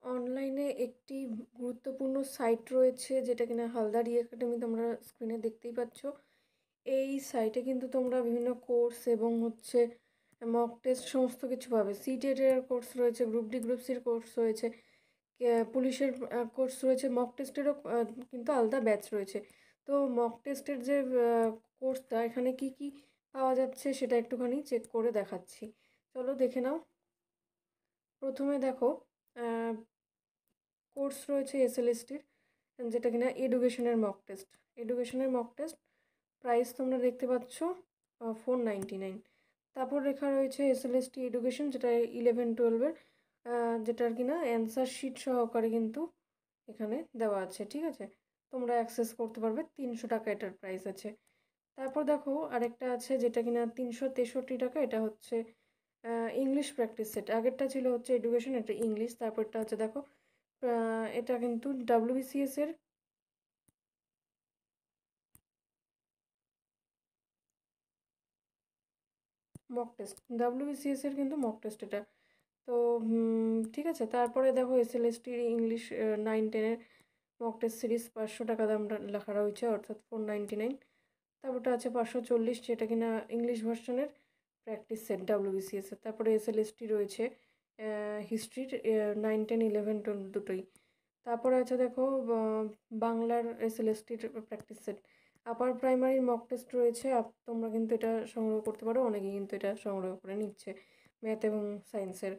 অনলাইনে একটি গুরুত্বপূর্ণ সাইট রয়েছে যেটা কিনা হালদার একাডেমি, তোমরা স্ক্রিনে দেখতেই পাচ্ছ। এই সাইটে কিন্তু তোমরা বিভিন্ন কোর্স এবং মক টেস্ট সমস্ত কিছু পাবে। সিটেটের কোর্স রয়েছে, গ্রুপ ডি গ্রুপ সির কোর্স রয়েছে, পুলিশের কোর্স রয়েছে, মক টেস্টেরও কিন্তু আলাদা ব্যাচ রয়েছে। তো মক টেস্টের যে কোর্সটা, এখানে কি কি পাওয়া যাচ্ছে সেটা একটুখানি চেক করে দেখাচ্ছি। চলো দেখে নাও। প্রথমে দেখো, কোর্স রয়েছে এসএলএসটির, যেটা কিনা এডুকেশনের মক টেস্ট। এডুকেশনের মক টেস্ট প্রাইস তোমরা দেখতে পাচ্ছ 499। তারপর লেখা রয়েছে এসএলএসটি এডুকেশন, যেটা 11-12-এর, যেটার কিনা অ্যান্সার শিট সহকারে কিন্তু এখানে দেওয়া আছে। ঠিক আছে, তোমরা অ্যাক্সেস করতে পারবে। 300 টাকা এটার প্রাইস আছে। তারপর দেখো আরেকটা আছে যেটা কিনা 363 টাকা। এটা হচ্ছে ইংলিশ প্র্যাকটিস সেট। আগেরটা ছিল হচ্ছে এডুকেশন, এটা ইংলিশ। তারপরটা হচ্ছে দেখো, এটা কিন্তু ডাব্লিউবিসিএস এর মক টেস্ট, ডাব্লিউবিসিএস এর কিন্তু মক টেস্ট এটা। তো ঠিক আছে। তারপরে দেখো এসএলএসটির ইংলিশ 9-10-এর মক টেস্ট সিরিজ 500 টাকা দাম লেখা রয়েছে, অর্থাৎ 499। তারপরটা আছে 540, যেটা কিনা ইংলিশ ভার্সনের প্র্যাকটিস সেট ডাব্লিউবিসিএস এর। তারপরে এসএলএসটি রয়েছে হিস্ট্রির 9-10-11-12 দুটোই। তারপরে আছে দেখো বাংলার এসএলএসটির প্র্যাকটিস সেট। আপার প্রাইমারির মক টেস্ট রয়েছে, তোমরা কিন্তু এটা সংগ্রহ করতে পারো, অনেকেই কিন্তু এটা সংগ্রহ করে নিচ্ছে, ম্যাথ এবং সায়েন্সের।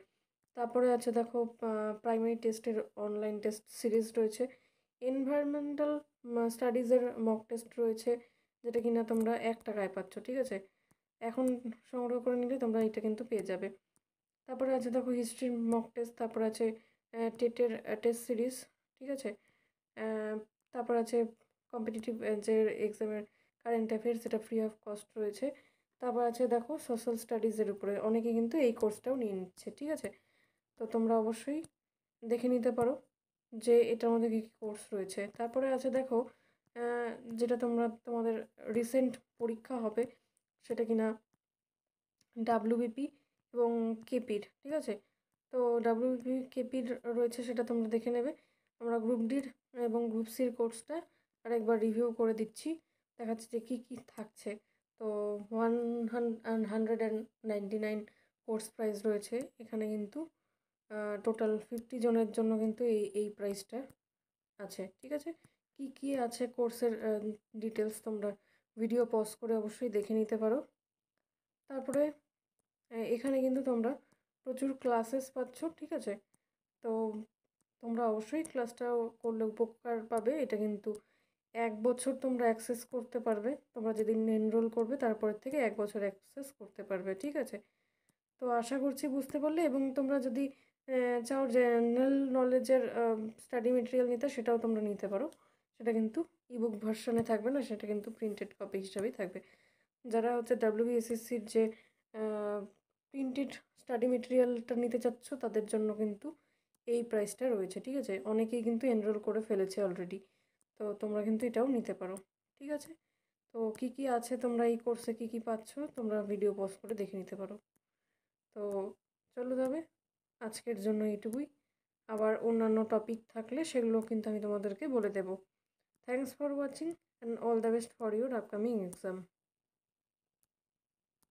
তারপরে আছে দেখো প্রাইমারি টেস্টের অনলাইন টেস্ট সিরিজ রয়েছে। এনভায়রনমেন্টাল স্টাডিজের মক টেস্ট রয়েছে, যেটা কিনা তোমরা 1 টাকায় পাচ্ছ। ঠিক আছে, এখন সংগ্রহ করে নিলে তোমরা এটা কিন্তু পেয়ে যাবে। তারপরে আছে দেখো হিস্ট্রির মক টেস্ট। তারপর আছে টেটের টেস্ট সিরিজ। ঠিক আছে, তারপর আছে কম্পিটিটিভ যে এক্সামের কারেন্ট অ্যাফেয়ার্স, যেটা ফ্রি অফ কস্ট রয়েছে। তারপর আছে দেখো সোশ্যাল স্টাডিজের উপরে, অনেকে কিন্তু এই কোর্সটাও নিয়ে নিচ্ছে। ঠিক আছে, তো তোমরা অবশ্যই দেখে নিতে পারো যে এটার মধ্যে কী কী কোর্স রয়েছে। তারপরে আছে দেখো যেটা তোমাদের রিসেন্ট পরীক্ষা হবে, সেটা কিনা ডাব্লিউবিপি এবং কেপির। ঠিক আছে, তো ডাব্লিউবিপি কেপির রয়েছে, সেটা তোমরা দেখে নেবে। আমরা গ্রুপ ডির এবং গ্রুপ সির কোর্সটা আরেকবার রিভিউ করে দিচ্ছি, দেখাচ্ছে যে কী কী থাকছে। তো 199 কোর্স প্রাইস রয়েছে এখানে, কিন্তু টোটাল 50 জনের জন্য কিন্তু এই প্রাইসটা আছে। ঠিক আছে, কি কি আছে কোর্সের ডিটেলস তোমরা ভিডিও পজ করে অবশ্যই দেখে নিতে পারো। তারপরে এখানে কিন্তু তোমরা প্রচুর ক্লাসেস পাচ্ছ। ঠিক আছে, তো তোমরা অবশ্যই ক্লাসটা করলে উপকার পাবে। এটা কিন্তু 1 বছর তোমরা অ্যাক্সেস করতে পারবে। তোমরা যেদিন এনরোল করবে তারপরের থেকে 1 বছর অ্যাক্সেস করতে পারবে। ঠিক আছে, তো আশা করছি বুঝতে পারলে। এবং তোমরা যদি চাও জেনারেল নলেজের স্টাডি মেটেরিয়াল নিতে, সেটাও তোমরা নিতে পারো। সেটা কিন্তু ইবুক ভার্সনে থাকবে না, সেটা কিন্তু প্রিন্টেড কপি হিসাবেই থাকবে। যারা হচ্ছে ডাব্লিউবিএসএসসির যে প্রিন্টেড স্টাডি মেটেরিয়ালটা নিতে চাচ্ছ, তাদের জন্য কিন্তু এই প্রাইসটা রয়েছে। ঠিক আছে, অনেকেই কিন্তু এনরোল করে ফেলেছে অলরেডি, তো তোমরা কিন্তু এটাও নিতে পারো। ঠিক আছে, তো কি কি আছে, তোমরা এই কোর্সে কি কি পাচ্ছ, তোমরা ভিডিও পজ করে দেখে নিতে পারো। তো চলো তবে আজকের জন্য এইটুকুই। আবার অন্যান্য টপিক থাকলে সেগুলো কিন্তু আমি তোমাদেরকে বলে দেব। Thanks for watching and all the best for your upcoming exam.